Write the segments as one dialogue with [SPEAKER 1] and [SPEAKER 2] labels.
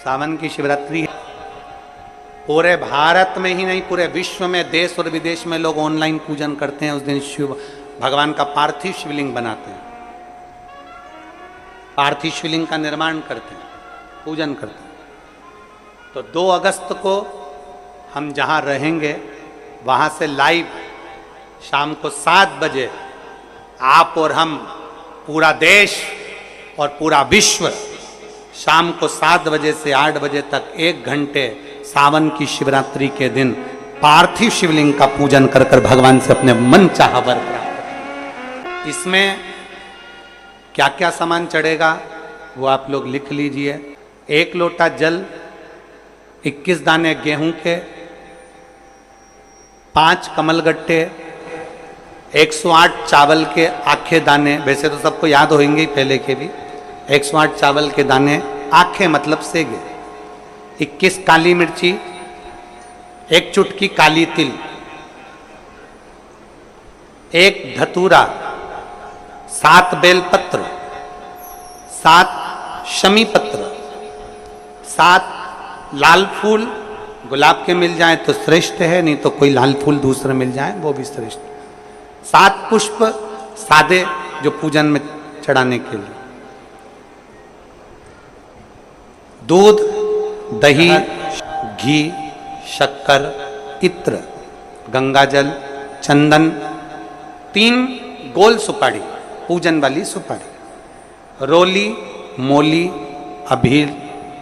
[SPEAKER 1] सावन की शिवरात्रि है। पूरे भारत में ही नहीं, पूरे विश्व में, देश और विदेश में लोग ऑनलाइन पूजन करते हैं। उस दिन शिव भगवान का पार्थिव शिवलिंग बनाते हैं, पार्थिव शिवलिंग का निर्माण करते हैं, पूजन करते हैं। तो 2 अगस्त को हम जहाँ रहेंगे वहाँ से लाइव शाम को 7 बजे आप और हम, पूरा देश और पूरा विश्व, शाम को 7 बजे से 8 बजे तक 1 घंटे सावन की शिवरात्रि के दिन पार्थिव शिवलिंग का पूजन कर कर भगवान से अपने मन चाहा वर प्राप्त करें। इसमें क्या क्या सामान चढ़ेगा वो आप लोग लिख लीजिए। 1 लोटा जल, 21 दाने गेहूं के, 5 कमलगट्टे, 108 चावल के आखे दाने, वैसे तो सबको याद होंगे ही पहले के भी। 108 चावल के दाने, आखे मतलब सेगे, 21 काली मिर्ची, 1 चुटकी काली तिल, 1 धतूरा, 7 बेलपत्र, 7 शमी पत्र, 7 लाल फूल, गुलाब के मिल जाए तो श्रेष्ठ है, नहीं तो कोई लाल फूल दूसरा मिल जाए वो भी श्रेष्ठ। 7 पुष्प सादे जो पूजन में चढ़ाने के लिए, दूध, दही, घी, शक्कर, इत्र, गंगाजल, चंदन, 3 गोल सुपारी, पूजन वाली सुपारी, रोली, मोली, अबीर,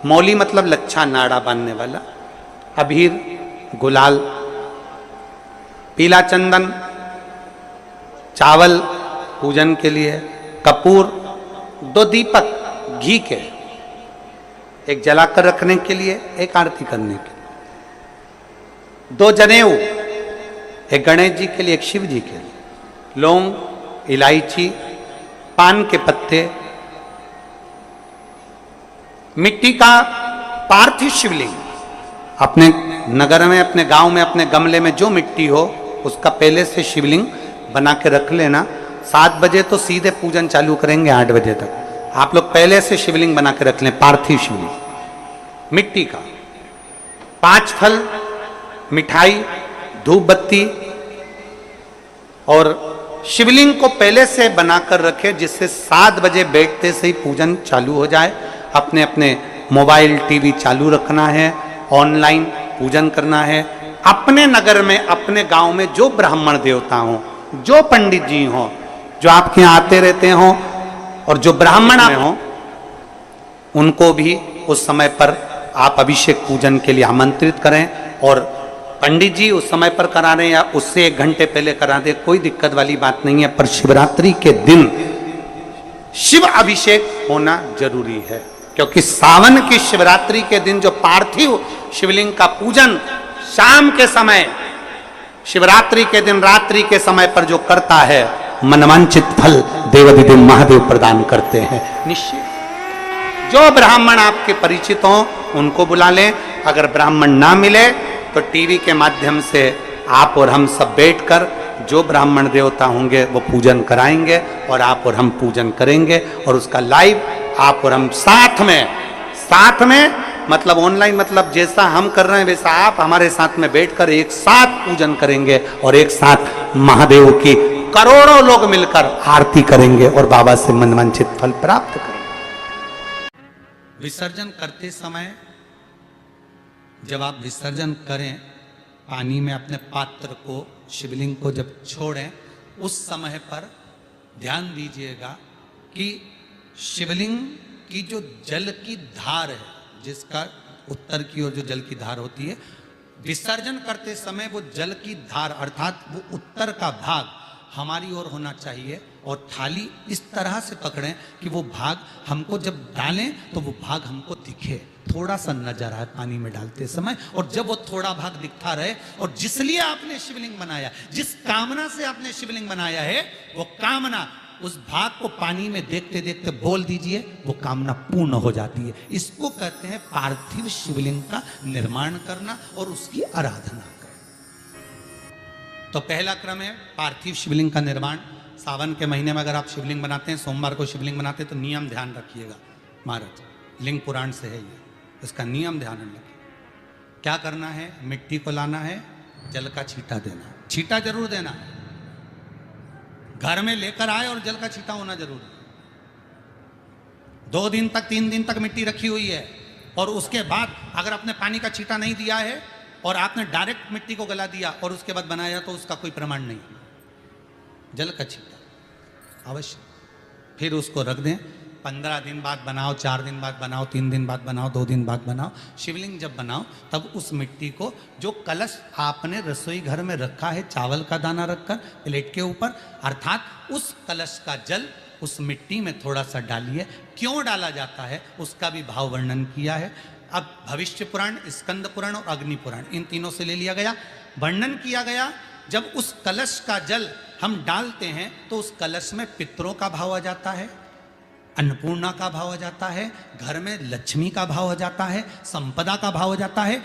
[SPEAKER 1] मौली मतलब लच्छा नाड़ा बांधने वाला, अबीर, गुलाल, पीला चंदन, चावल पूजन के लिए, कपूर, 2 दीपक घी के, 1 जलाकर रखने के लिए, 1 आरती करने के लिए, 2 जनेऊ, 1 गणेश जी के लिए, 1 शिव जी के लिए, लौंग, इलायची, पान के पत्ते, मिट्टी का पार्थिव शिवलिंग। अपने नगर में, अपने गांव में, अपने गमले में जो मिट्टी हो उसका पहले से शिवलिंग बना के रख लेना। 7 बजे तो सीधे पूजन चालू करेंगे, 8 बजे तक आप लोग पहले से शिवलिंग बना के रख लें, पार्थिव शिवलिंग मिट्टी का। 5 फल, मिठाई, धूप बत्ती, और शिवलिंग को पहले से बनाकर रखें जिससे 7 बजे बैठते से ही पूजन चालू हो जाए। अपने अपने मोबाइल, टीवी चालू रखना है, ऑनलाइन पूजन करना है। अपने नगर में, अपने गांव में जो ब्राह्मण देवता हों, जो पंडित जी हों, जो आपके यहाँ आते रहते हों, और जो ब्राह्मण हों, उनको भी उस समय पर आप अभिषेक पूजन के लिए आमंत्रित करें। और पंडित जी उस समय पर करा रहे या उससे 1 घंटे पहले करा दे, कोई दिक्कत वाली बात नहीं है। पर शिवरात्रि के दिन शिव अभिषेक होना जरूरी है, क्योंकि सावन की शिवरात्रि के दिन जो पार्थिव शिवलिंग का पूजन शाम के समय, शिवरात्रि के दिन रात्रि के समय पर जो करता है, मनवांचित फल देवाधिदेव महादेव प्रदान करते हैं निश्चित। जो ब्राह्मण आपके परिचित हों उनको बुला लें। अगर ब्राह्मण ना मिले तो टीवी के माध्यम से आप और हम सब बैठकर जो ब्राह्मण देवता होंगे वो पूजन कराएंगे, और आप और हम पूजन करेंगे, और उसका लाइव आप और हम साथ में मतलब ऑनलाइन, मतलब जैसा हम कर रहे हैं वैसा आप हमारे साथ में बैठकर एक साथ पूजन करेंगे, और एक साथ महादेव की करोड़ों लोग मिलकर आरती करेंगे और बाबा से मनवांछित फल प्राप्त करेंगे। विसर्जन करते समय जब आप विसर्जन करें, पानी में अपने पात्र को, शिवलिंग को जब छोड़ें, उस समय पर ध्यान दीजिएगा कि शिवलिंग की जो जल की धार है, जिसका उत्तर की ओर जो जल की धार होती है, विसर्जन करते समय वो जल की धार अर्थात वो उत्तर का भाग हमारी ओर होना चाहिए, और थाली इस तरह से पकड़ें कि वो भाग हमको जब डालें तो वो भाग हमको दिखे, थोड़ा सा नजर आए पानी में डालते समय। और जब वो थोड़ा भाग दिखता रहे, और जिसलिए आपने शिवलिंग बनाया, जिस कामना से आपने शिवलिंग बनाया है, वो कामना उस भाग को पानी में देखते देखते बोल दीजिए, वो कामना पूर्ण हो जाती है। इसको कहते हैं पार्थिव शिवलिंग का निर्माण करना और उसकी आराधना करना। तो पहला क्रम है पार्थिव शिवलिंग का निर्माण। सावन के महीने में अगर आप शिवलिंग बनाते हैं, सोमवार को शिवलिंग बनाते हैं, तो नियम ध्यान रखिएगा महाराज, लिंग पुराण से है ये। इसका नियम ध्यान में रखिए। क्या करना है, मिट्टी को लाना है, जल का छींटा देना, छींटा जरूर देना, घर में लेकर आए और जल का छींटा होना जरूर है। 2 दिन तक 3 दिन तक मिट्टी रखी हुई है और उसके बाद अगर आपने पानी का छींटा नहीं दिया है और आपने डायरेक्ट मिट्टी को गला दिया और उसके बाद बनाया तो उसका कोई प्रमाण नहीं। जल का छींटा अवश्य, फिर उसको रख दें। 15 दिन बाद बनाओ, 4 दिन बाद बनाओ, 3 दिन बाद बनाओ, 2 दिन बाद बनाओ। शिवलिंग जब बनाओ तब उस मिट्टी को, जो कलश आपने रसोई घर में रखा है चावल का दाना रखकर प्लेट के ऊपर, अर्थात उस कलश का जल उस मिट्टी में थोड़ा सा डालिए। क्यों डाला जाता है उसका भी भाव वर्णन किया है। अब भविष्य पुराण, स्कंद पुराण और अग्नि पुराण, इन तीनों से ले लिया गया। वर्णन किया गया जब उस कलश का जल हम डालते हैं तो उस कलश में पितरों का भाव आ जाता है, अन्नपूर्णा का भाव आ जाता है, घर में लक्ष्मी का भाव आ जाता है, संपदा का भाव आ जाता है।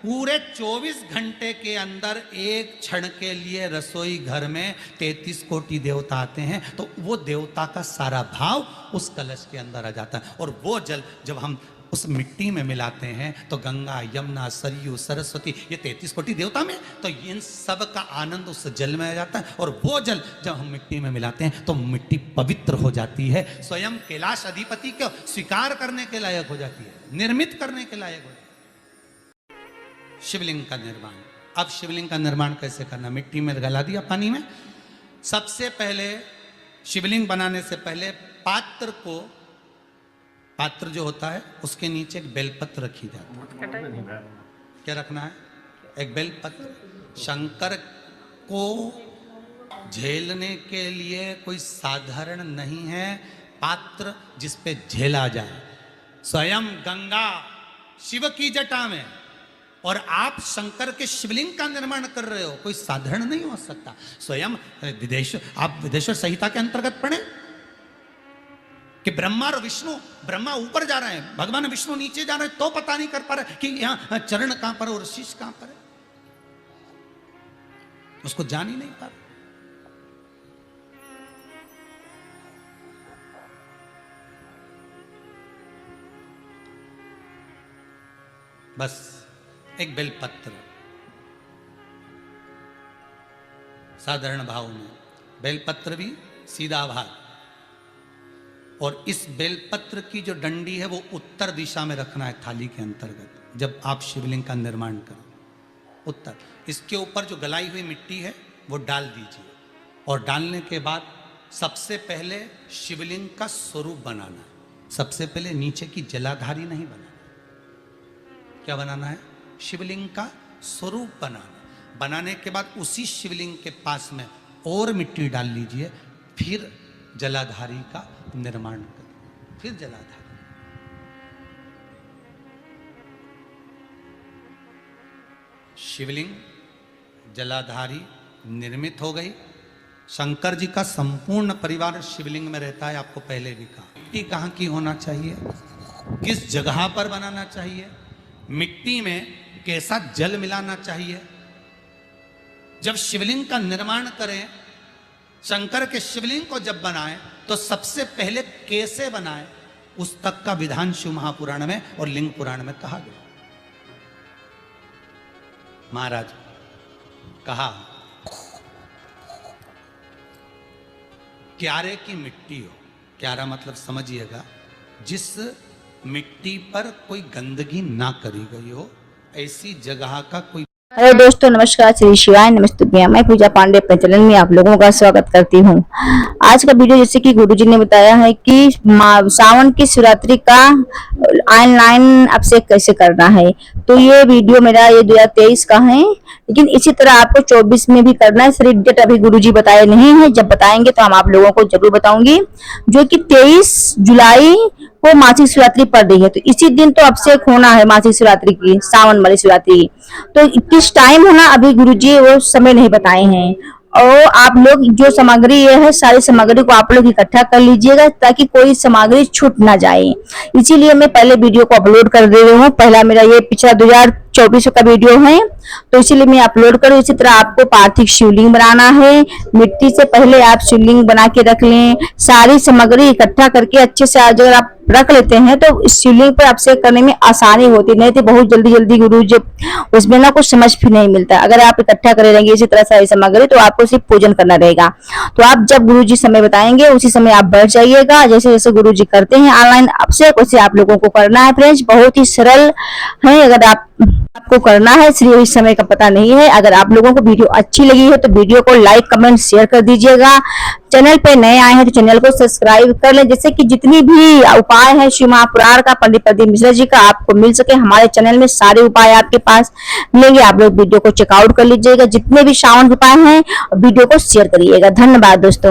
[SPEAKER 1] पूरे 24 घंटे के अंदर एक क्षण के लिए रसोई घर में 33 कोटि देवता आते हैं, तो वो देवता का सारा भाव उस कलश के अंदर आ जाता है। और वो जल जब हम उस मिट्टी में मिलाते हैं तो गंगा, यमुना, सरयू, सरस्वती, ये 33 कोटि देवता में, तो इन सब का आनंद उस जल में आ जाता है। और वो जल जब हम मिट्टी में मिलाते हैं तो मिट्टी पवित्र हो जाती है, स्वयं कैलाश अधिपति को स्वीकार करने के लायक हो जाती है, निर्मित करने के लायक हो जाती है। शिवलिंग का निर्माण। अब शिवलिंग का निर्माण कैसे करना? मिट्टी में गला दिया पानी में। सबसे पहले शिवलिंग बनाने से पहले पात्र जो होता है उसके नीचे एक बेलपत्र रखी जाती है। क्या रखना है? एक बेलपत्र। शंकर को झेलने के लिए कोई साधारण नहीं है पात्र जिस पे झेला जाए। स्वयं गंगा शिव की जटा में, और आप शंकर के शिवलिंग का निर्माण कर रहे हो, कोई साधारण नहीं हो सकता। स्वयं आप विदेश्वर संहिता के अंतर्गत पढ़े कि ब्रह्मा और विष्णु, ब्रह्मा ऊपर जा रहे हैं, भगवान विष्णु नीचे जा रहे हैं, तो पता नहीं कर पा रहे कि यहां चरण कहां पर और शीश कहां पर है, उसको जान ही नहीं पा रहे। बस एक बेलपत्र साधारण भाव में, बेलपत्र भी सीधा भाग, और इस बेलपत्र की जो डंडी है वो उत्तर दिशा में रखना है थाली के अंतर्गत। जब आप शिवलिंग का निर्माण करो उत्तर, इसके ऊपर जो गलाई हुई मिट्टी है वो डाल दीजिए, और डालने के बाद सबसे पहले शिवलिंग का स्वरूप बनाना है। सबसे पहले नीचे की जलाधारी नहीं बनाना। क्या बनाना है? शिवलिंग का स्वरूप बनाना। बनाने के बाद उसी शिवलिंग के पास में और मिट्टी डाल लीजिए, फिर जलाधारी का निर्माण करें, फिर जलाधारी। शिवलिंग जलाधारी निर्मित हो गई। शंकर जी का संपूर्ण परिवार शिवलिंग में रहता है, आपको पहले भी कहा। मिट्टी कहाँ की होना चाहिए, किस जगह पर बनाना चाहिए, मिट्टी में कैसा जल मिलाना चाहिए। जब शिवलिंग का निर्माण करें, शंकर के शिवलिंग को जब बनाएं, तो सबसे पहले कैसे बनाएं उस तक का विधान शिव महापुराण में और लिंग पुराण में कहा गया। महाराज कहा, क्यारे की मिट्टी हो, क्यारा मतलब समझिएगा जिस मिट्टी पर कोई गंदगी ना करी गई हो, ऐसी जगह का कोई।
[SPEAKER 2] हेलो दोस्तों, नमस्कार, श्री शिवाय नमस्ते। मैं पूजा पांडे अपने चैनल में आप लोगों का स्वागत करती हूँ। आज का वीडियो जैसे कि गुरुजी ने बताया है कि सावन की शिवरात्रि का ऑनलाइन अभिषेक कैसे करना है, तो ये वीडियो मेरा ये 2023 का है, लेकिन इसी तरह आपको 24 में भी करना है। सिर्फ डेट अभी गुरुजी बताए नहीं है, जब बताएंगे तो हम आप लोगों को जरूर बताऊंगी। जो कि 23 जुलाई को मासिक शिवरात्रि पड़ रही है, तो इसी दिन तो अभिषेक होना है मासिक शिवरात्रि की, सावन वाली शिवरात्रि। तो किस टाइम होना अभी गुरुजी वो समय नहीं बताए हैं। और आप लोग जो सामग्री ये है, सारी सामग्री को आप लोग इकट्ठा कर लीजिएगा ताकि कोई सामग्री छूट ना जाए। इसीलिए मैं पहले वीडियो को अपलोड कर दे रही हूँ। पहला मेरा ये पिछला 24 का वीडियो है, तो इसीलिए मैं अपलोड करूँ। इसी तरह आपको पार्थिव शिवलिंग बनाना है। मिट्टी से पहले आप शिवलिंग बना के रख लें। सारी सामग्री इकट्ठा करके अच्छे से अगर आप रख लेते हैं तो इस शिवलिंग पर अभिषेक करने में आसानी होती, नहीं तो बहुत जल्दी जल्दी गुरु जी उसमें ना कुछ समझ भी नहीं मिलता। अगर आप इकट्ठा करे रहेंगे इसी तरह सारी सामग्री, तो आपको सिर्फ पूजन करना रहेगा। तो आप जब गुरु जी समय बताएंगे उसी समय आप बैठ जाइएगा। जैसे जैसे गुरु जी करते हैं ऑनलाइन अभिषेक, वैसे आप लोगों को करना है फ्रेंड्स। बहुत ही सरल है, अगर आपको करना है, इसलिए इस समय का पता नहीं है। अगर आप लोगों को वीडियो अच्छी लगी है तो वीडियो को लाइक कमेंट शेयर कर दीजिएगा। चैनल पे नए आए हैं तो चैनल को सब्सक्राइब कर लें, जिससे कि जितनी भी उपाय है शिव महापुराण का पंडित प्रदीप मिश्रा जी का आपको मिल सके। हमारे चैनल में सारे उपाय आपके पास मिलेंगे। आप लोग वीडियो को चेकआउट कर लीजिएगा। जितने भी श्रावण के उपाय हैं वीडियो को शेयर करिएगा। धन्यवाद दोस्तों।